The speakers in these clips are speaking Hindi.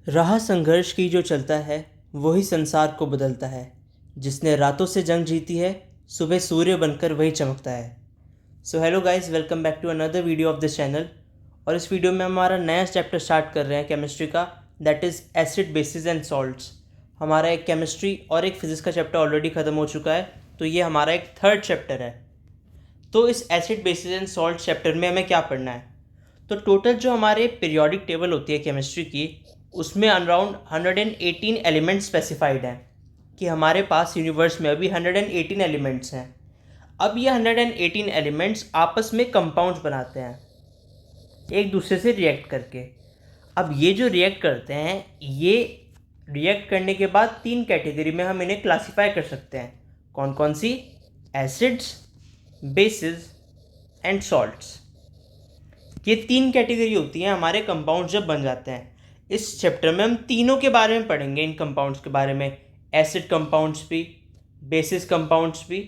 राह संघर्ष की जो चलता है वही संसार को बदलता है। जिसने रातों से जंग जीती है सुबह सूर्य बनकर वही चमकता है। So hello guys, welcome back to another video of this channel. और इस वीडियो में हमारा नया चैप्टर स्टार्ट कर रहे हैं केमिस्ट्री का, that is acid basis and salts. हमारा एक केमिस्ट्री और एक फिजिक्स का चैप्टर ऑलरेडी ख़त्म हो चुका है, तो ये हमारा एक थर्ड चैप्टर है। तो इस acid basis and salt chapter में हमें क्या पढ़ना है? तो टोटल जो हमारे पीरियोडिक टेबल होती है केमिस्ट्री की, उसमें अराउंड 118 एलिमेंट्स स्पेसिफाइड हैं कि हमारे पास यूनिवर्स में अभी 118 एलिमेंट्स हैं। अब ये 118 एलिमेंट्स आपस में कंपाउंड्स बनाते हैं एक दूसरे से रिएक्ट करके। अब ये जो रिएक्ट करते हैं, ये रिएक्ट करने के बाद तीन कैटेगरी में हम इन्हें क्लासिफाई कर सकते हैं। कौन कौन सी? Acids, bases and salts. ये तीन कैटेगरी होती हैं हमारे कंपाउंड्स जब बन जाते हैं। इस चैप्टर में हम तीनों के बारे में पढ़ेंगे, इन कंपाउंड्स के बारे में, एसिड कंपाउंड्स भी, बेसिस कंपाउंड्स भी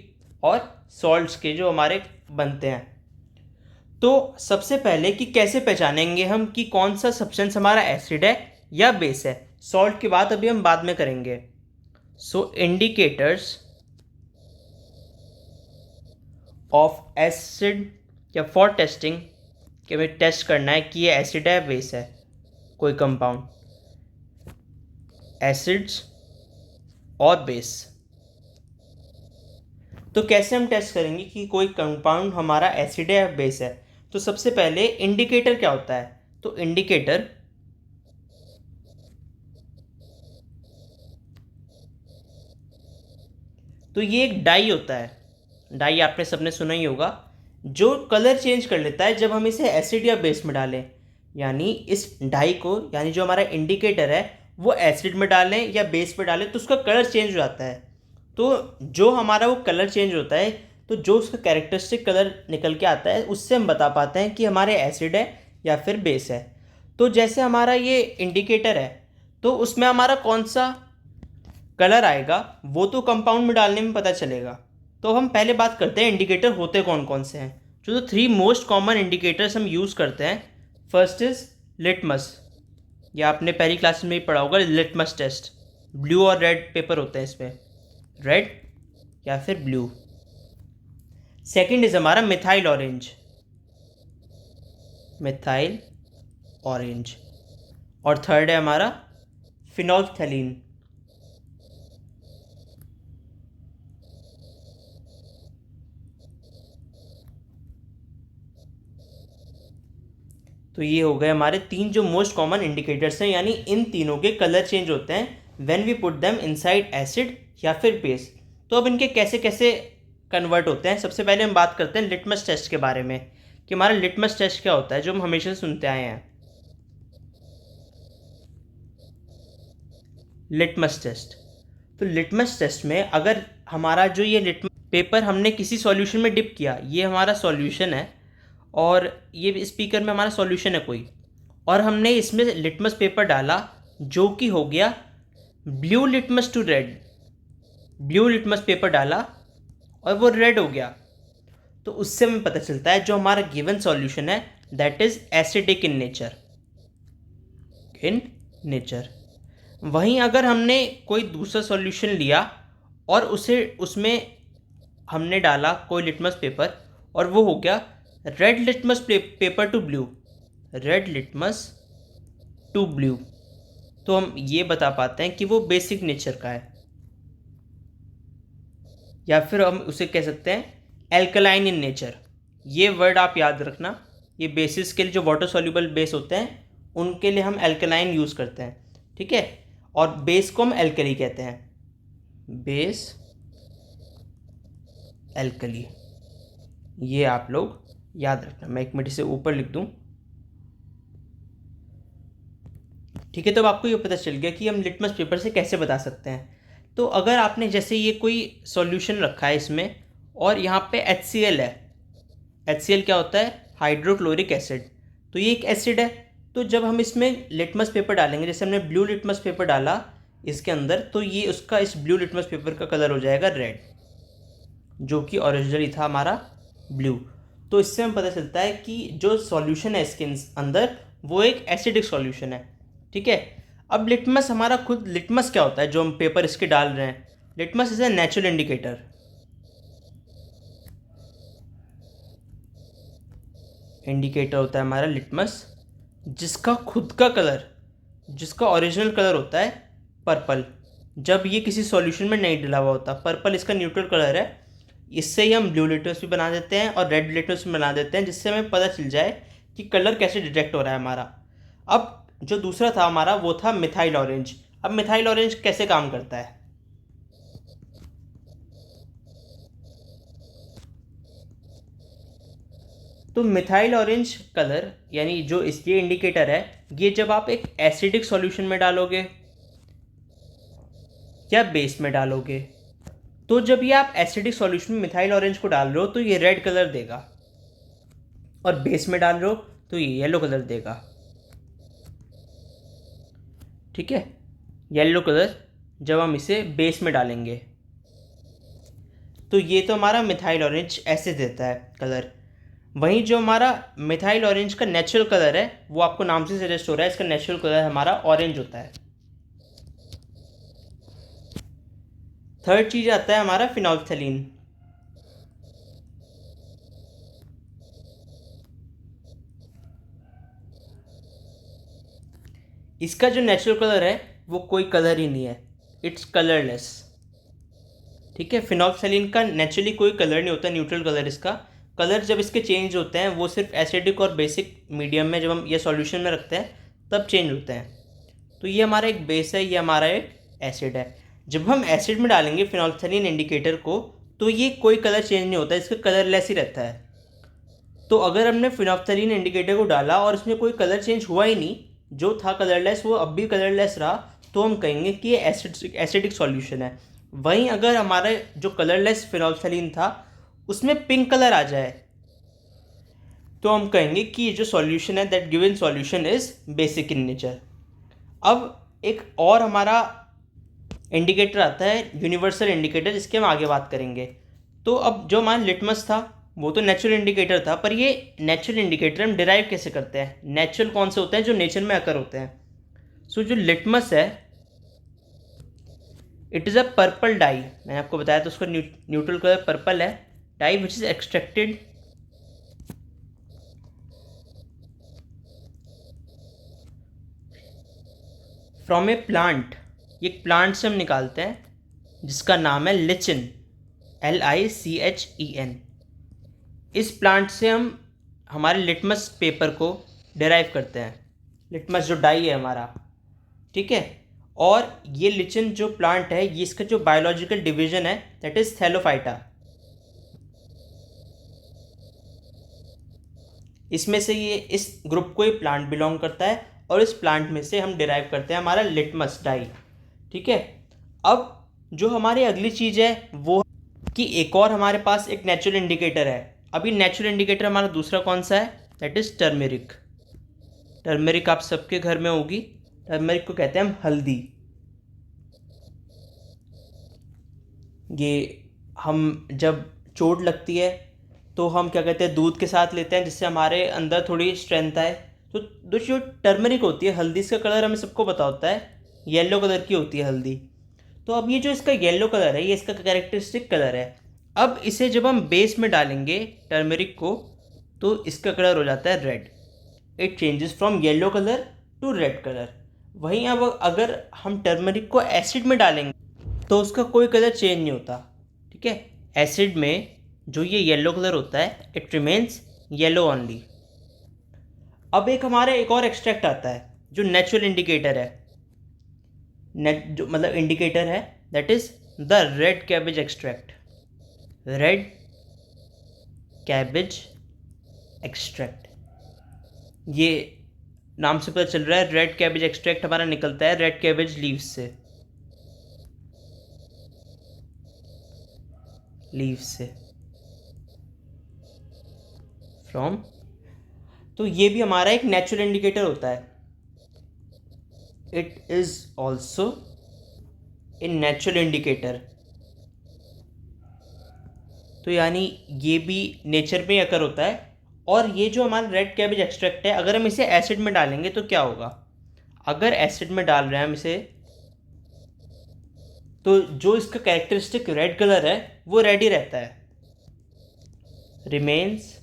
और सॉल्ट्स के जो हमारे बनते हैं। तो सबसे पहले कि कैसे पहचानेंगे हम कि कौन सा सब्सटेंस हमारा एसिड है या बेस है। सॉल्ट की बात अभी हम बाद में करेंगे। सो इंडिकेटर्स ऑफ एसिड या फॉर टेस्टिंग कि हमें टेस्ट करना है कि ये एसिड है बेस है कोई कंपाउंड, एसिड्स और बेस। तो कैसे हम टेस्ट करेंगे कि कोई कंपाउंड हमारा एसिड है या बेस है? तो सबसे पहले इंडिकेटर क्या होता है? तो इंडिकेटर तो ये एक डाई होता है। डाई आपने सबने सुना ही होगा, जो कलर चेंज कर लेता है जब हम इसे एसिड या बेस में डालें। यानी इस डाई को, यानी जो हमारा इंडिकेटर है, वो एसिड में डालें या बेस में डालें तो उसका कलर चेंज हो जाता है। तो जो हमारा वो कलर चेंज होता है, तो जो उसका कैरेक्टरिस्टिक कलर निकल के आता है, उससे हम बता पाते हैं कि हमारे एसिड है या फिर बेस है। तो जैसे हमारा ये इंडिकेटर है, तो उसमें हमारा कौन सा कलर आएगा वो तो कंपाउंड में डालने में पता चलेगा। तो हम पहले बात करते हैं इंडिकेटर होते कौन कौन से हैं। जो तो थ्री मोस्ट कॉमन इंडिकेटर्स हम यूज़ करते हैं, फर्स्ट इज़ लिटमस। ये आपने पहली क्लास में ही पढ़ा होगा, लिटमस टेस्ट। ब्लू और रेड पेपर होते हैं इसमें, रेड या फिर ब्लू। सेकंड इज़ हमारा मिथाइल ऑरेंज, मिथाइल ऑरेंज। और थर्ड है हमारा फिनोल्फथैलीन। तो ये हो गए हमारे तीन जो मोस्ट कॉमन इंडिकेटर्स हैं, यानी इन तीनों के कलर चेंज होते हैं when we put them inside acid या फिर बेस। तो अब इनके कैसे कैसे कन्वर्ट होते हैं, सबसे पहले हम बात करते हैं लिटमस टेस्ट के बारे में कि हमारा लिटमस टेस्ट क्या होता है, जो हम हमेशा सुनते आए हैं। लिटमस टेस्ट, तो लिटमस टेस्ट में अगर हमारा जो ये लिटमस पेपर हमने किसी सॉल्यूशन में डिप किया, ये हमारा सॉल्यूशन है और ये स्पीकर में हमारा सॉल्यूशन है कोई, और हमने इसमें लिटमस पेपर डाला जो कि हो गया blue litmus to red, blue litmus paper डाला और वो रेड हो गया, तो उससे हमें पता चलता है जो हमारा गिवन सॉल्यूशन है that is acidic in nature, in nature. वहीं अगर हमने कोई दूसरा सॉल्यूशन लिया और उसे उसमें हमने डाला कोई लिटमस पेपर और वो हो गया red litmus paper to blue, red litmus to blue, तो हम ये बता पाते हैं कि वो बेसिक नेचर का है। या फिर हम उसे कह सकते हैं एल्कलाइन इन नेचर। ये वर्ड आप याद रखना, ये बेसिस के लिए जो वाटर सॉल्युबल बेस होते हैं उनके लिए हम एल्कलाइन यूज़ करते हैं, ठीक है। और बेस को हम एल्कली कहते हैं, बेस एल्कली। ये आप लोग याद रखना, मैं एक मिनट इसे ऊपर लिख दूं, ठीक है। तो अब आपको ये पता चल गया कि हम लिटमस पेपर से कैसे बता सकते हैं। तो अगर आपने जैसे ये कोई सॉल्यूशन रखा है इसमें और यहाँ पे HCl है, HCl क्या होता है? Hydrochloric acid. तो ये एक एसिड है, तो जब हम इसमें लिटमस पेपर डालेंगे, जैसे हमने ब्लू लिटमस पेपर डाला इसके अंदर, तो ये उसका इस ब्लू लिटमस पेपर का कलर हो जाएगा रेड, जो कि ओरिजिनली था हमारा ब्लू। तो इससे हमें पता चलता है कि जो सॉल्यूशन है इसके अंदर वो एक एसिडिक सॉल्यूशन है, ठीक है। अब लिटमस हमारा खुद लिटमस क्या होता है जो हम पेपर इसके डाल रहे हैं? Litmus is a natural indicator. Indicator होता है हमारा लिटमस, जिसका खुद का कलर, जिसका ओरिजिनल कलर होता है पर्पल, जब ये किसी सॉल्यूशन में नहीं डला हुआ होता। पर्पल इसका न्यूट्रल कलर है। इससे ही हम ब्लू लिटमस भी बना देते हैं और रेड लिटमस भी बना देते हैं, जिससे हमें पता चल जाए कि कलर कैसे डिटेक्ट हो रहा है हमारा। अब जो दूसरा था हमारा वो था मिथाइल ऑरेंज। अब मिथाइल ऑरेंज कैसे काम करता है? तो मिथाइल ऑरेंज कलर यानी जो ये इंडिकेटर है, ये जब आप एक एसिडिक सॉल्यूशन में डालोगे या बेस में डालोगे, तो जब ये आप एसिडिक सॉल्यूशन में मिथाइल ऑरेंज को डाल रहे हो तो ये रेड कलर देगा, और बेस में डाल रहे हो तो ये येलो कलर देगा। ठीक है, येलो कलर जब हम इसे बेस में डालेंगे, तो ये तो हमारा मिथाइल ऑरेंज ऐसे देता है कलर। वहीं जो हमारा मिथाइल ऑरेंज का नेचुरल कलर है, वो आपको नाम से सजेस्ट हो रहा है, इसका नेचुरल कलर हमारा ऑरेंज होता है। थर्ड चीज आता है हमारा फिनोल्फथलीन। इसका जो नेचुरल कलर है वो कोई कलर ही नहीं है, इट्स कलरलेस। ठीक है, फिनोल्फथलीन का नेचुरली कोई कलर नहीं होता, न्यूट्रल कलर इसका। कलर जब इसके चेंज होते हैं वो सिर्फ एसिडिक और बेसिक मीडियम में जब हम ये सॉल्यूशन में रखते हैं तब चेंज होते हैं। तो ये हमारा एक बेस है, ये हमारा एक एसिड है। जब हम एसिड में डालेंगे फिनोल्फथलीन इंडिकेटर को, तो ये कोई कलर चेंज नहीं होता, इसका कलरलेस ही रहता है। तो अगर हमने फिनोल्फथलीन इंडिकेटर को डाला और इसमें कोई कलर चेंज हुआ ही नहीं, जो था कलरलेस वो अब भी कलरलेस रहा, तो हम कहेंगे कि ये एसिडिक सॉल्यूशन है। वहीं अगर हमारा जो कलरलेस फिनोल्फथलीन था उसमें पिंक कलर आ जाए, तो हम कहेंगे कि ये जो सॉल्यूशन है, that given solution is basic in nature. अब एक और हमारा इंडिकेटर आता है यूनिवर्सल इंडिकेटर, जिसके हम आगे बात करेंगे। तो अब जो हमारा लिटमस था वो तो नेचुरल इंडिकेटर था, पर ये नेचुरल इंडिकेटर हम डिराइव कैसे करते हैं? नेचुरल कौन से होते हैं? जो नेचर में अकर होते हैं। सो जो लिटमस है, it is a purple dye. मैंने आपको बताया तो उसका न्यूट्रल कलर पर्पल है। Dye which is extracted from a plant. ये प्लांट से हम निकालते हैं जिसका नाम है लिचिन, LICHEN। इस प्लांट से हम हमारे लिटमस पेपर को डिराइव करते हैं, लिटमस जो डाई है हमारा। ठीक है, और ये लिचिन जो प्लांट है, ये इसका जो बायोलॉजिकल डिवीजन है दैट इज थैलोफाइटा। इसमें से ये इस ग्रुप को ये प्लांट बिलोंग करता है, और इस प्लांट में से हम डिराइव करते हैं हमारा लिटमस डाई। ठीक है, अब जो हमारी अगली चीज़ है वो कि एक और हमारे पास एक नेचुरल इंडिकेटर है। अभी नेचुरल इंडिकेटर हमारा दूसरा कौन सा है? That is turmeric. टर्मेरिक आप सबके घर में होगी। टर्मेरिक को कहते हैं हम हल्दी। ये हम जब चोट लगती है तो हम क्या कहते हैं, दूध के साथ लेते हैं जिससे हमारे अंदर थोड़ी स्ट्रेंथ आए। तो जो टर्मरिक होती है हल्दी, इसका कलर हमें सबको पता होता है, येलो कलर की होती है हल्दी। तो अब ये जो इसका येलो कलर है, ये इसका कैरेक्टरिस्टिक कलर है। अब इसे जब हम बेस में डालेंगे टर्मरिक को, तो इसका कलर हो जाता है red. It changes from yellow colour to red colour. वहीं अब अगर हम टर्मरिक को एसिड में डालेंगे तो उसका कोई कलर चेंज नहीं होता। ठीक है, एसिड में जो ये येलो कलर होता है, इट रिमेन्स येलो ओनली। अब एक और एक्सट्रैक्ट आता है जो नेचुरल इंडिकेटर है, जो मतलब इंडिकेटर है, that is the red cabbage extract. Red cabbage extract, ये नाम से पता चल रहा है रेड कैबेज एक्सट्रैक्ट हमारा निकलता है रेड कैबेज लीव्स से। फ्रॉम, तो ये भी हमारा एक नेचुरल इंडिकेटर होता है। It is also a natural indicator. तो यानी ये भी नेचर में अकर होता है। और ये जो हमारा रेड कैबेज एक्सट्रैक्ट है, अगर हम इसे एसिड में डालेंगे तो क्या होगा? अगर एसिड में डाल रहे हैं हम इसे, तो जो इसका कैरेक्टरिस्टिक रेड कलर है वो रेड ही रहता है, रिमेन्स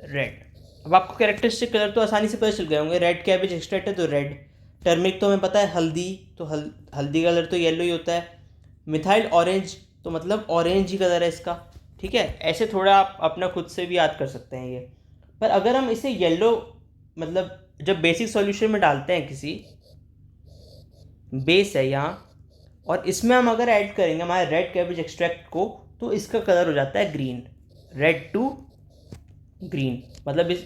रेड। अब आपको कैरेक्टरिस्टिक कलर तो आसानी से पता चल गए होंगे, रेड कैबेज एक्सट्रैक्ट है तो रेड, टर्मिक तो हमें पता है, हल्दी तो हल्दी कलर तो येलो ही होता है, मिथाइल ऑरेंज तो मतलब ऑरेंज ही कलर है इसका। ठीक है, ऐसे थोड़ा आप अपना खुद से भी याद कर सकते हैं ये। पर अगर हम इसे येलो, मतलब जब बेसिक सॉल्यूशन में डालते हैं, किसी बेस है यहाँ और इसमें हम अगर ऐड करेंगे हमारे रेड कैबेज एक्सट्रैक्ट को, तो इसका कलर हो जाता है ग्रीन, रेड टू ग्रीन, मतलब इस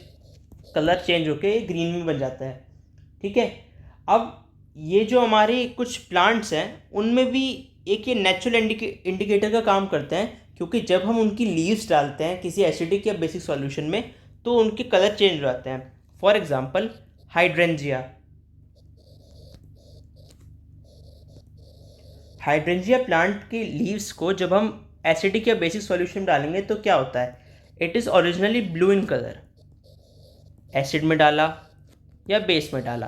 कलर चेंज होके ग्रीन में बन जाता है। ठीक है, अब ये जो हमारे कुछ प्लांट्स हैं उनमें भी एक ये नेचुरल इंडिकेटर का काम करते हैं, क्योंकि जब हम उनकी लीव्स डालते हैं किसी एसिडिक या बेसिक सॉल्यूशन में तो उनके कलर चेंज हो जाते हैं। For example hydrangea, hydrangea plant की लीव्स को जब हम एसिडिक या बेसिक सॉल्यूशन में डालेंगे तो क्या होता है, it is originally blue in colour. Acid में डाला या बेस में डाला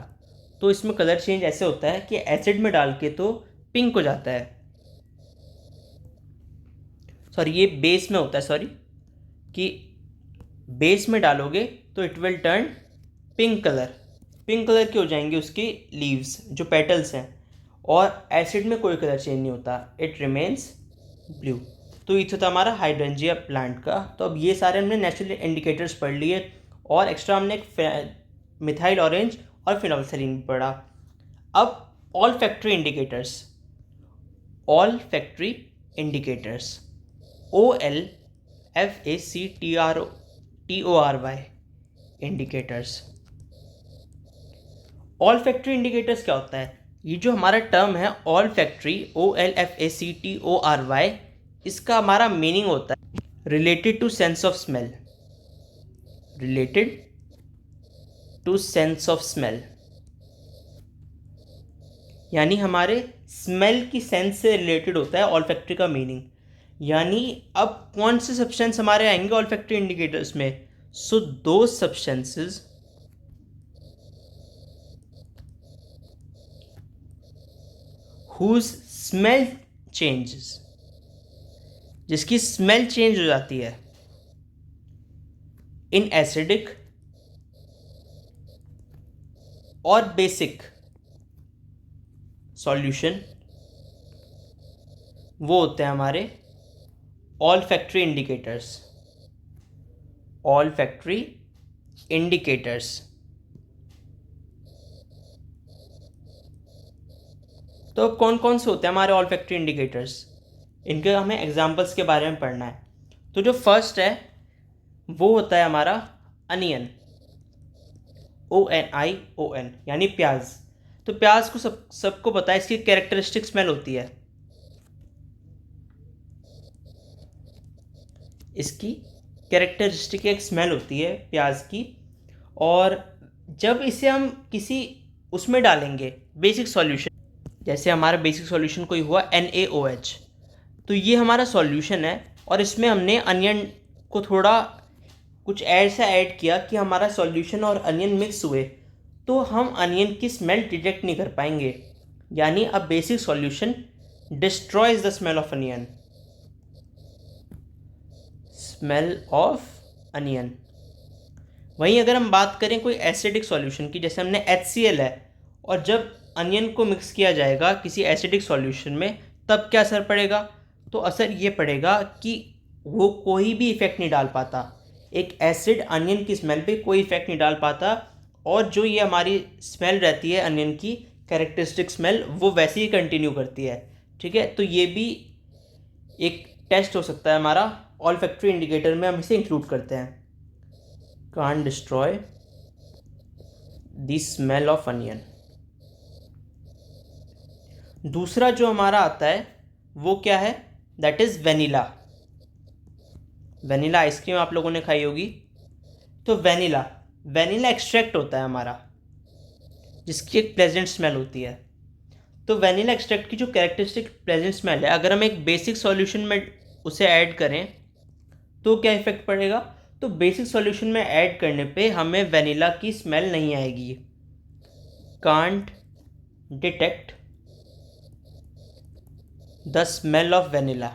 तो इसमें कलर चेंज ऐसे होता है कि एसिड में डाल के तो पिंक हो जाता है, सॉरी ये बेस में होता है, सॉरी कि बेस में डालोगे तो it will turn pink colour, pink colour के हो जाएंगे उसकी लीव्स जो पेटल्स हैं, और एसिड में कोई कलर चेंज नहीं होता, इट रिमेन्स ब्लू। तो ये था हमारा हाइड्रेंजिया प्लांट का। तो अब ये सारे हमने नेचुरल इंडिकेटर्स पढ़ लिए और एक्स्ट्रा हमने मिथाइल ऑरेंज और फिनोल्फथालीन पढ़ा। अब all factory indicators, all factory indicators, OLFACTORY indicators. All factory indicators क्या होता है, ये जो हमारा टर्म है ऑल फैक्ट्री OLFACTORY, इसका हमारा मीनिंग होता है related to sense of smell, related to sense of smell, यानी हमारे स्मेल की सेंस से रिलेटेड होता है ऑल फैक्ट्री का मीनिंग। यानी अब कौन से सब्सटेंस हमारे आएंगे ऑल फैक्ट्री इंडिकेटर्स में, सो दो सब्सटेंसेस हुज स्मेल चेंजेस, जिसकी स्मेल चेंज हो जाती है इन एसिडिक और बेसिक सॉल्यूशन, वो होते हैं हमारे all factory indicators, all factory indicators. तो अब कौन कौन से होते हैं हमारे ऑल फैक्ट्री इंडिकेटर्स, इनके हमें एग्जांपल्स के बारे में पढ़ना है। तो जो फर्स्ट है वो होता है हमारा अनियन, ONION, यानी प्याज। तो प्याज को सबको पता है इसकी कैरेक्टरिस्टिक स्मेल होती है, इसकी कैरेक्टरिस्टिक एक स्मेल होती है प्याज की। और जब इसे हम किसी उसमें डालेंगे बेसिक सॉल्यूशन, जैसे हमारा बेसिक सॉल्यूशन कोई हुआ NaOH, तो ये हमारा सॉल्यूशन है और इसमें हमने अनियन को थोड़ा कुछ ऐसा ऐड किया कि हमारा सॉल्यूशन और अनियन मिक्स हुए, तो हम अनियन की स्मेल डिटेक्ट नहीं कर पाएंगे। यानी a basic solution destroys the smell of onion, smell of onion. वहीं अगर हम बात करें कोई एसिडिक सॉल्यूशन की, जैसे हमने HCl है और जब अनियन को मिक्स किया जाएगा किसी एसिडिक सॉल्यूशन में, तब क्या असर पड़ेगा, तो असर ये पड़ेगा कि वो कोई भी इफ़ेक्ट नहीं डाल पाता, एक एसिड अनियन की स्मेल पे कोई इफ़ेक्ट नहीं डाल पाता, और जो ये हमारी स्मेल रहती है अनियन की कैरेक्टरिस्टिक स्मेल, वो वैसे ही कंटिन्यू करती है। ठीक है, तो ये भी एक टेस्ट हो सकता है हमारा ऑल फैक्ट्री इंडिकेटर में, हम इसे इंक्लूड करते हैं, can't destroy the smell of onion. दूसरा जो हमारा आता है वो क्या है, that is vanilla. Vanilla ice cream आप लोगों ने खाई होगी, तो वेनिला एक्सट्रैक्ट होता है हमारा, जिसकी एक प्लेजेंट स्मेल होती है। तो वेनिला एक्सट्रैक्ट की जो कैरेक्टरिस्टिक प्लेजेंट स्मेल है, अगर हम एक बेसिक सॉल्यूशन में उसे ऐड करें तो क्या इफेक्ट पड़ेगा, तो बेसिक सॉल्यूशन में ऐड करने पे हमें वेनिला की स्मेल नहीं आएगी, can't detect the smell of vanilla.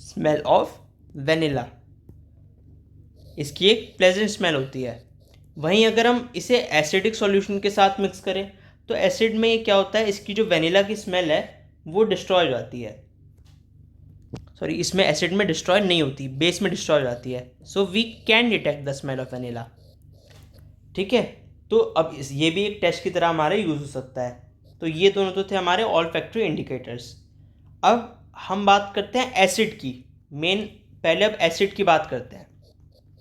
Smell of vanilla, इसकी एक प्लेजेंट स्मेल होती है। वहीं अगर हम इसे एसिडिक सॉल्यूशन के साथ मिक्स करें तो एसिड में ये क्या होता है, इसकी जो वेनिला की स्मेल है वो डिस्ट्रॉय हो जाती है। सॉरी, इसमें एसिड में डिस्ट्रॉय नहीं होती, बेस में डिस्ट्रॉय हो जाती है। So we can detect the smell of vanilla. ठीक है, तो अब ये भी एक टेस्ट की तरह हमारे यूज़ हो सकता है। तो ये दोनों तो थे हमारे ऑल्फैक्टरी इंडिकेटर्स। अब हम बात करते हैं एसिड की। मेन पहले अब एसिड की बात करते हैं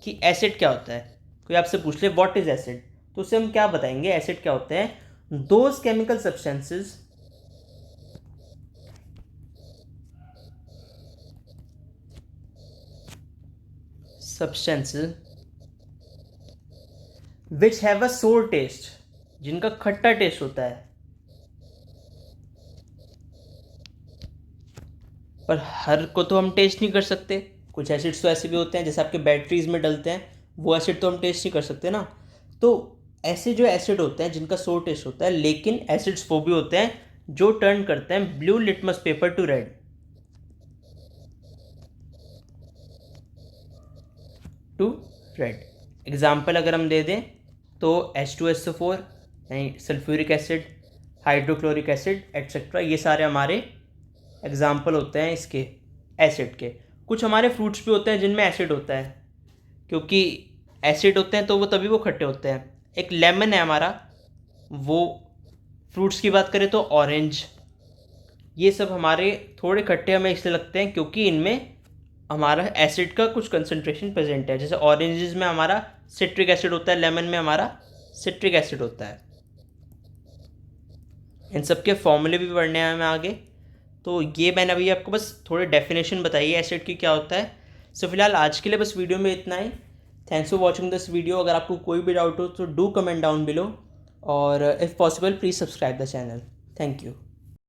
कि एसिड क्या होता है। कोई आपसे पूछ ले व्हाट इज एसिड, तो उसे हम क्या बताएंगे एसिड क्या होते हैं? Those chemical substances which have a सोर टेस्ट, जिनका खट्टा टेस्ट होता है। पर हर को तो हम टेस्ट नहीं कर सकते। कुछ एसिड्स तो ऐसे भी होते हैं जैसे आपके बैटरीज में डलते हैं, वो एसिड तो हम टेस्ट नहीं कर सकते ना। तो ऐसे जो एसिड होते हैं जिनका सोर टेस्ट होता है, लेकिन एसिड्स वो भी होते हैं जो टर्न करते हैं blue litmus paper to red. To red example अगर हम दे दें तो H2SO4 यानी sulphuric acid, hydrochloric acid et cetera, ये सारे हमारे एग्जाम्पल होते हैं इसके एसिड के। कुछ हमारे फ्रूट्स भी होते हैं जिनमें एसिड होता है, क्योंकि एसिड होते हैं तो वो तभी वो खट्टे होते हैं। एक लेमन है हमारा, वो फ्रूट्स की बात करें तो ऑरेंज, ये सब हमारे थोड़े खट्टे हमें इसलिए लगते हैं क्योंकि इनमें हमारा एसिड का कुछ कंसंट्रेशन प्रेजेंट है। जैसे ऑरेंजेस में हमारा सिट्रिक एसिड होता है, लेमन में हमारा सिट्रिक एसिड होता है। इन सब के फॉर्मूले भी पढ़ने हैं हमें आगे। तो ये मैंने अभी आपको बस थोड़े डेफिनेशन बताई है एसिड की क्या होता है। सो फिलहाल आज के लिए बस वीडियो में इतना ही। Thanks for watching this video. अगर आपको कोई भी डाउट हो तो डू कमेंट डाउन बिलो, और if possible please subscribe the channel. Thank you.